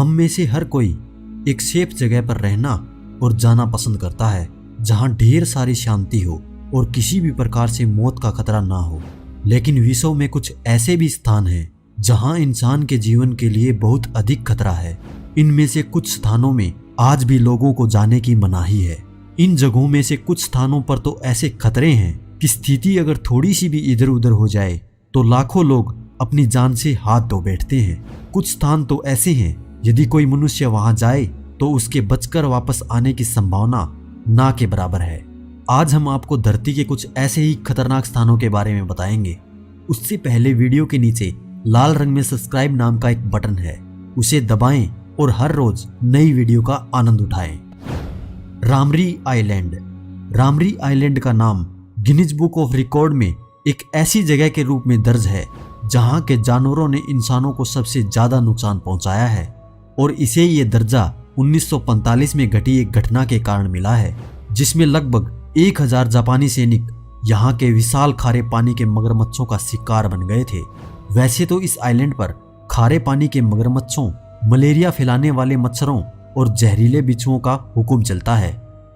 हम में से हर कोई एक सेफ जगह पर रहना और जाना पसंद करता है, जहां ढेर सारी शांति हो और किसी भी प्रकार से मौत का खतरा ना हो। लेकिन विश्व में कुछ ऐसे भी स्थान हैं जहां इंसान के जीवन के लिए बहुत अधिक खतरा है। इनमें से कुछ स्थानों में आज भी लोगों को जाने की मनाही है। इन जगहों में से कुछ स्थानों पर तो ऐसे खतरे हैं कि स्थिति अगर थोड़ी सी भी इधर उधर हो जाए तो लाखों लोग अपनी जान से हाथ धो बैठते हैं। कुछ स्थान तो ऐसे हैं यदि कोई मनुष्य वहां जाए तो उसके बचकर वापस आने की संभावना ना के बराबर है। आज हम आपको धरती के कुछ ऐसे ही खतरनाक स्थानों के बारे में बताएंगे। उससे पहले वीडियो के नीचे लाल रंग में सब्सक्राइब नाम का एक बटन है, उसे दबाएं और हर रोज नई वीडियो का आनंद उठाएं। रामरी आइलैंड। रामरी आइलैंड का नाम गिनीज बुक ऑफ रिकॉर्ड में एक ऐसी जगह के रूप में दर्ज है जहां के जानवरों ने इंसानों को सबसे ज्यादा नुकसान पहुंचाया है, और इसे ये दर्जा 1945 में घटी एक घटना के कारण मिला है, जिसमें लगभग 1000 जापानी सैनिक यहाँ के विशाल खारे पानी के मगरमच्छों का शिकार बन गए थे। वैसे तो इस आइलैंड पर खारे पानी के मगरमच्छों, मलेरिया फैलाने वाले मच्छरों और जहरीले बिच्छुओं का हुक्म चलता है,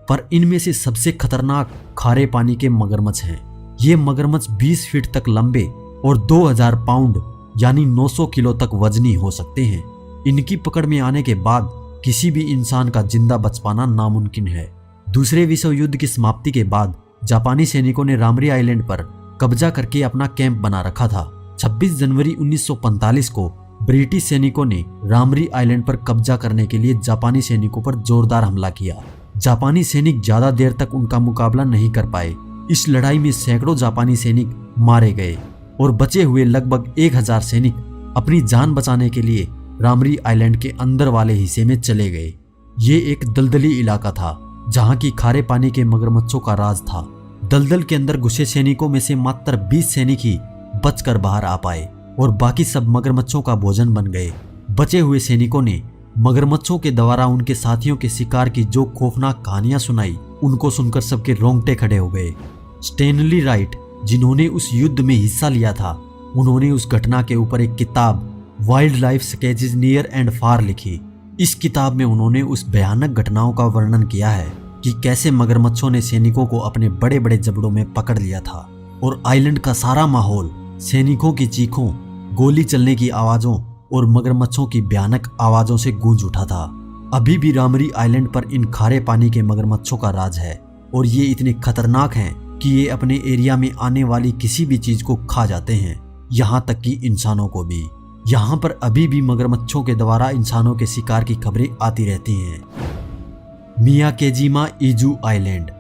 पर इनमें से सबसे खतरनाक खारे पानी के मगरमच्छ हैं। ये मगरमच्छ 20 फीट तक लंबे और 2000 पाउंड यानी 900 किलो तक वजनी हो सकते हैं। इनकी पकड़ में आने के बाद किसी भी इंसान का जिंदा बच पाना नामुमकिन है। दूसरे विश्व युद्ध की समाप्ति के बाद जापानी सैनिकों ने रामरी आइलैंड पर कब्जा करके अपना कैंप बना रखा था। 26 जनवरी 1945 को ब्रिटिश सैनिकों ने रामरी आइलैंड पर कब्जा करने के लिए जापानी सैनिकों पर जोरदार हमला किया। जापानी सैनिक ज्यादा देर तक उनका मुकाबला नहीं कर पाए। इस लड़ाई में सैकड़ों जापानी सैनिक मारे गए और बचे हुए लगभग 1000 सैनिक अपनी जान बचाने के लिए रामरी आइलैंड के अंदर वाले हिस्से में चले गए। ये एक दलदली इलाका था जहां की खारे पानी के मगरमच्छों का राज था। दलदल के अंदर घुसे सैनिकों में से मात्र 20 सैनिक ही बचकर बाहर आ पाए और बाकी सब मगरमच्छों का भोजन बन गए। बचे हुए सैनिकों ने मगरमच्छों के द्वारा उनके साथियों के शिकार की जो खौफनाक कहानियां सुनाई, उनको सुनकर सबके रोंगटे खड़े हो गए। स्टैनली राइट, जिन्होंने उस युद्ध में हिस्सा लिया था, उन्होंने उस घटना के ऊपर एक किताब wild life sketches near and far लिखी। इस किताब में उन्होंने उस भयानक घटनाओं का वर्णन किया है कि कैसे मगरमच्छों ने सैनिकों को अपने बड़े बड़े जबड़ों में पकड़ लिया था और आइलैंड का सारा माहौल सैनिकों की चीखों, गोली चलने की आवाजों और मगरमच्छों की भयानक आवाजों से गूंज उठा था। अभी भी रामरी आइलैंड पर इन खारे पानी के मगरमच्छों का राज है और ये इतने खतरनाक हैं कि ये अपने एरिया में आने वाली किसी भी चीज को खा जाते हैं, यहाँ तक कि इंसानों को भी। यहाँ पर अभी भी मगरमच्छों के द्वारा इंसानों के शिकार की खबरें आती रहती हैं। मियाकेजिमा इजू आइलैंड।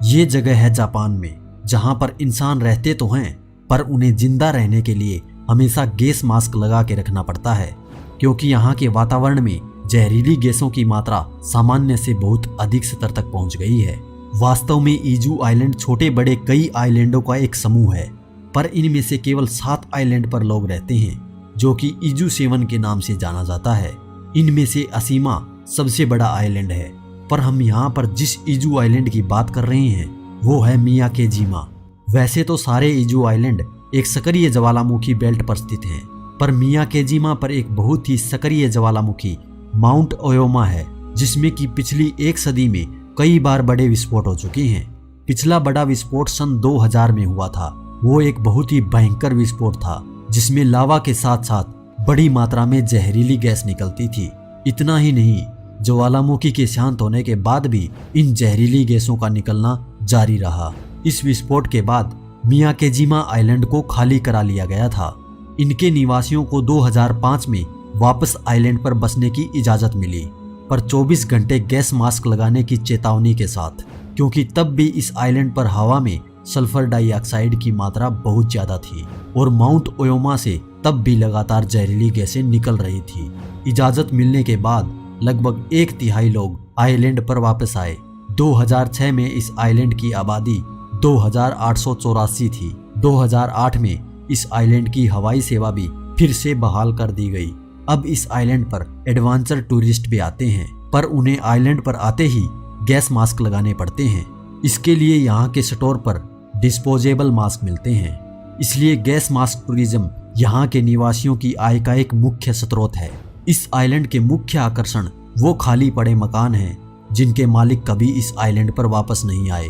ये जगह है जापान में जहाँ पर इंसान रहते तो हैं, पर उन्हें जिंदा रहने के लिए हमेशा गैस मास्क लगा के रखना पड़ता है, क्योंकि यहाँ के वातावरण में जहरीली गैसों की मात्रा सामान्य से बहुत अधिक स्तर तक पहुँच गई है। वास्तव में इजू आइलैंड छोटे बड़े कई आइलैंडों का एक समूह है, पर इनमें से केवल 7 आइलैंड पर लोग रहते हैं, जो कि इजू 7 के नाम से जाना जाता है। इनमें से असीमा सबसे बड़ा आइलैंड है, पर हम यहाँ पर जिस इजू आइलैंड की बात कर रहे हैं वो है मियाकेजिमा। वैसे तो सारे इजू आइलैंड एक सक्रिय ज्वालामुखी बेल्ट पर स्थित हैं, पर मियाकेजिमा पर एक बहुत ही सक्रिय ज्वालामुखी माउंट ओयोमा है, जिसमें कि पिछली 1 सदी में कई बार बड़े विस्फोट हो चुके हैं। पिछला बड़ा विस्फोट सन 2000 में हुआ था। वो एक बहुत ही भयंकर विस्फोट था जिसमें लावा के साथ साथ बड़ी मात्रा में जहरीली गैस निकलती थी। इतना ही नहीं, ज्वालामुखी के शांत होने के बाद भी इन जहरीली गैसों का निकलना जारी रहा। इस विस्फोट के बाद मियाकेजिमा आइलैंड को खाली करा लिया गया था। इनके निवासियों को 2005 में वापस आइलैंड पर बसने की इजाजत मिली, पर 24 घंटे गैस मास्क लगाने की चेतावनी के साथ, क्योंकि तब भी इस आइलैंड पर हवा में सल्फर डाइऑक्साइड की मात्रा बहुत ज्यादा थी और माउंट ओयोमा से तब भी लगातार जहरीली गैसें निकल रही थी। इजाजत मिलने के बाद लगभग 1/3 लोग आइलैंड पर वापस आए। 2006 में इस आइलैंड की आबादी 2884 थी। 2008 में इस आइलैंड की हवाई सेवा भी फिर से बहाल कर दी गई। अब इस आइलैंड पर एडवेंचर टूरिस्ट भी आते हैं, पर उन्हें आइलैंड पर आते ही गैस मास्क लगाने पड़ते हैं। इसके लिए यहाँ के स्टोर पर डिस्पोजेबल मास्क मिलते हैं। इसलिए गैस मास्क टूरिज्म यहाँ के निवासियों की आय का एक मुख्य स्रोत है। इस आइलैंड के मुख्य आकर्षण वो खाली पड़े मकान हैं जिनके मालिक कभी इस आइलैंड पर वापस नहीं आए।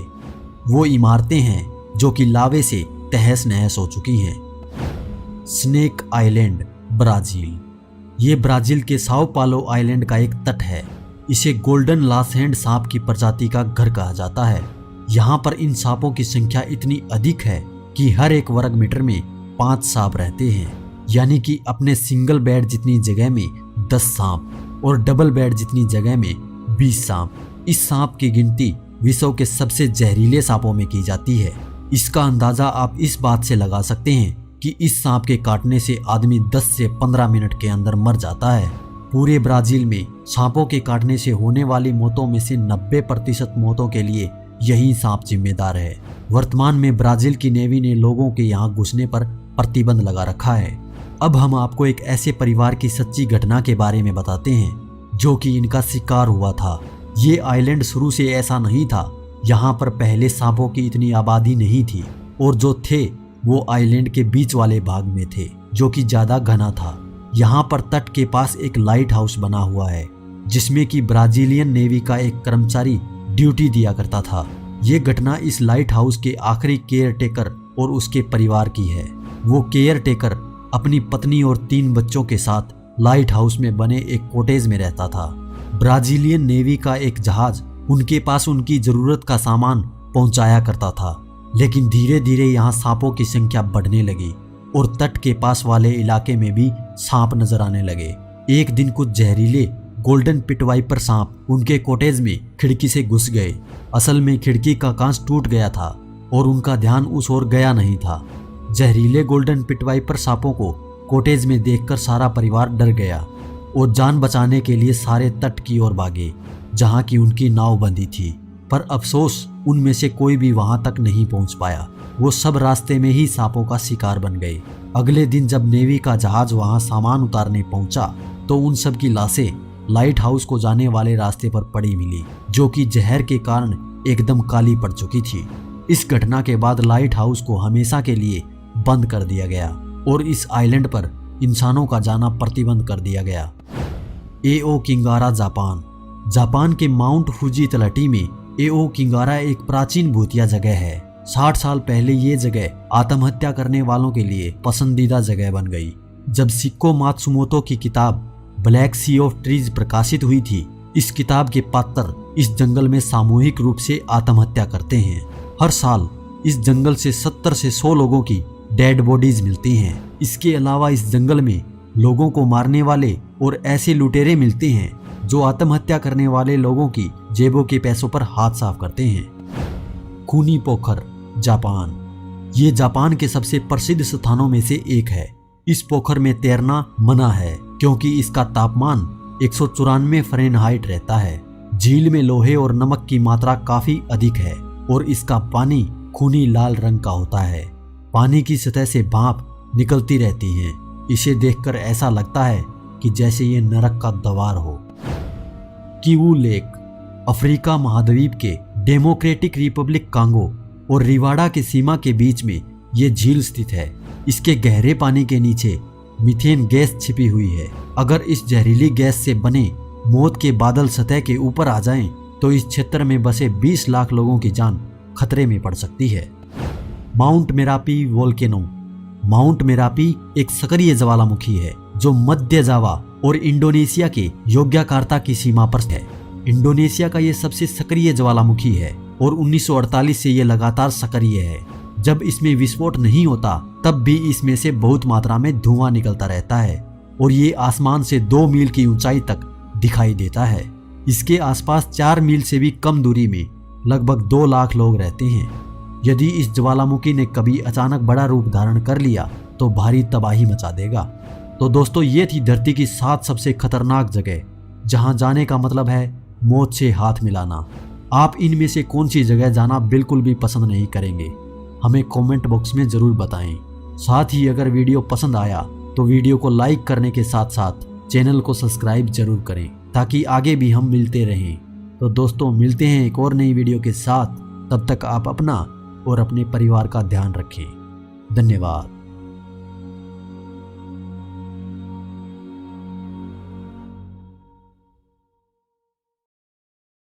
वो इमारतें हैं जो कि लावे से तहस नहस हो चुकी हैं। Snake island, Brazil. ये ब्राजील के साओ पालो आइलैंड का एक तट है। इसे गोल्डन लास हैंड सांप की प्रजाति का घर कहा जाता है। यहाँ पर इन सांपों की संख्या इतनी अधिक है कि हर एक वर्ग मीटर में 5 सांप रहते हैं, यानी कि अपने सिंगल बेड जितनी जगह में 10 सांप और डबल बेड जितनी जगह में 20 सांप। इस सांप की गिनती विश्व के सबसे जहरीले सांपों में की जाती है। इसका अंदाजा आप इस बात से लगा सकते हैं कि इस सांप के काटने से आदमी 10 से 15 मिनट के अंदर मर जाता है। पूरे ब्राजील में सांपों के काटने से होने वाली मौतों में से 90% मौतों के लिए यही सांप जिम्मेदार है। वर्तमान में ब्राजील की नेवी ने लोगों के यहाँ घुसने पर प्रतिबंध लगा रखा है। अब हम आपको एक ऐसे परिवार की सच्ची घटना के बारे में बताते हैं जो कि इनका शिकार हुआ था। ये आइलैंड शुरू से ऐसा नहीं था। यहाँ पर पहले सांपों की इतनी आबादी नहीं थी और जो थे वो आइलैंड के बीच वाले भाग में थे जो कि ज्यादा घना था। यहाँ पर तट के पास एक लाइट हाउस बना हुआ है जिसमें कि ब्राजीलियन नेवी का एक कर्मचारी ड्यूटी दिया करता था। ये घटना इस लाइट हाउस के आखिरी केयर टेकर और उसके परिवार की है। वो केयर टेकर अपनी पत्नी और 3 बच्चों के साथ लाइट हाउस में बने एक कॉटेज में रहता था। ब्राजीलियन नेवी का एक जहाज उनके पास उनकी जरूरत का सामान पहुंचाया करता था, लेकिन धीरे धीरे यहाँ सांपों की संख्या बढ़ने लगी और तट के पास वाले इलाके में भी सांप नजर आने लगे। एक दिन कुछ जहरीले गोल्डन पिट वाइपर सांप उनके कॉटेज में खिड़की से घुस गए। असल में खिड़की का कांच टूट गया था और उनका ध्यान उस ओर गया नहीं था। जहरीले गोल्डन पिट वाइपर सांपों को कॉटेज में देखकर सारा परिवार डर गया और जान बचाने के लिए सारे तट की ओर भागे जहां की उनकी नाव बंधी थी। पर अफसोस उनमें से कोई भी वहां तक नहीं पहुंच पाया। वो सब रास्ते में ही सांपों का शिकार बन गए। अगले दिन जब नेवी का जहाज वहां सामान उतारने पहुंचा तो उन सब की लाशें लाइट हाउस को जाने वाले रास्ते पर पड़ी मिली, जो कि जहर के कारण एकदम काली पड़ चुकी थी। इस घटना के बाद लाइट हाउस को हमेशा के लिए बंद कर दिया गया और इस आइलैंड पर इंसानों का जाना प्रतिबंध कर दिया गया। एओ किंगारा, जापान। जापान के माउंट फुजी तलहटी में एओ किंगारा एक प्राचीन भूतिया जगह है। 60 साल पहले ये जगह आत्महत्या करने वालों के लिए पसंदीदा जगह बन गई। जब सिक्को मात्सुमोतो की किताब ब्लैक सी ऑफ ट्रीज प्रकाशित हुई थी, इस किताब के पात्र इस जंगल में सामूहिक रूप से आत्महत्या करते हैं। हर साल इस जंगल से 70 से 100 लोगों की डेड बॉडीज मिलती हैं। इसके अलावा इस जंगल में लोगों को मारने वाले और ऐसे लुटेरे मिलते हैं जो आत्महत्या करने वाले लोगों की जेबों के पैसों पर हाथ साफ करते हैं। खूनी पोखर, जापान। ये जापान के सबसे प्रसिद्ध स्थानों में से एक है। इस पोखर में तैरना मना है क्योंकि इसका तापमान 194 फ़ारेनहाइट रहता है। झील में लोहे और नमक की मात्रा काफी अधिक है और इसका पानी खूनी लाल रंग का होता है। पानी की सतह से भाप निकलती रहती है। इसे देखकर ऐसा लगता है कि जैसे ये नरक का द्वार हो। किवू लेक, अफ्रीका महाद्वीप के डेमोक्रेटिक रिपब्लिक कांगो और रिवाड़ा के सीमा के बीच में ये झील स्थित है। इसके गहरे पानी के नीचे मीथेन गैस छिपी हुई है। अगर इस जहरीली गैस से बने मौत के बादल सतह के ऊपर आ जाएं, तो इस क्षेत्र में बसे 20 लाख लोगों की जान खतरे में पड़ सकती है। Mount Merapi volcano. Mount Merapi एक सक्रिय ज्वालामुखी है जो मध्य जावा और इंडोनेशिया के योग्याकार्ता की सीमा पर है। इंडोनेशिया का ये सबसे सक्रिय ज्वालामुखी है और 1948 से ये लगातार सक्रिय है। जब इसमें विस्फोट नहीं होता तब भी इसमें से बहुत मात्रा में धुआं निकलता रहता है और ये आसमान से 2 मील की ऊंचाई तक दिखाई देता है। इसके आसपास 4 मील से भी कम दूरी में लगभग 2 लाख लोग रहते हैं। यदि इस ज्वालामुखी ने कभी अचानक बड़ा रूप धारण कर लिया तो भारी तबाही मचा देगा। तो दोस्तों, ये थी धरती की 7 सबसे खतरनाक जगह जहां जाने का मतलब है मौत से हाथ मिलाना। आप इनमें से कौन सी जगह जाना बिल्कुल भी पसंद नहीं करेंगे, हमें कमेंट बॉक्स में जरूर बताएं। साथ ही अगर वीडियो पसंद आया तो वीडियो को लाइक करने के साथ साथ चैनल को सब्सक्राइब जरूर करें ताकि आगे भी हम मिलते रहें। तो दोस्तों, मिलते हैं एक और नई वीडियो के साथ। तब तक आप अपना और अपने परिवार का ध्यान रखें। धन्यवाद।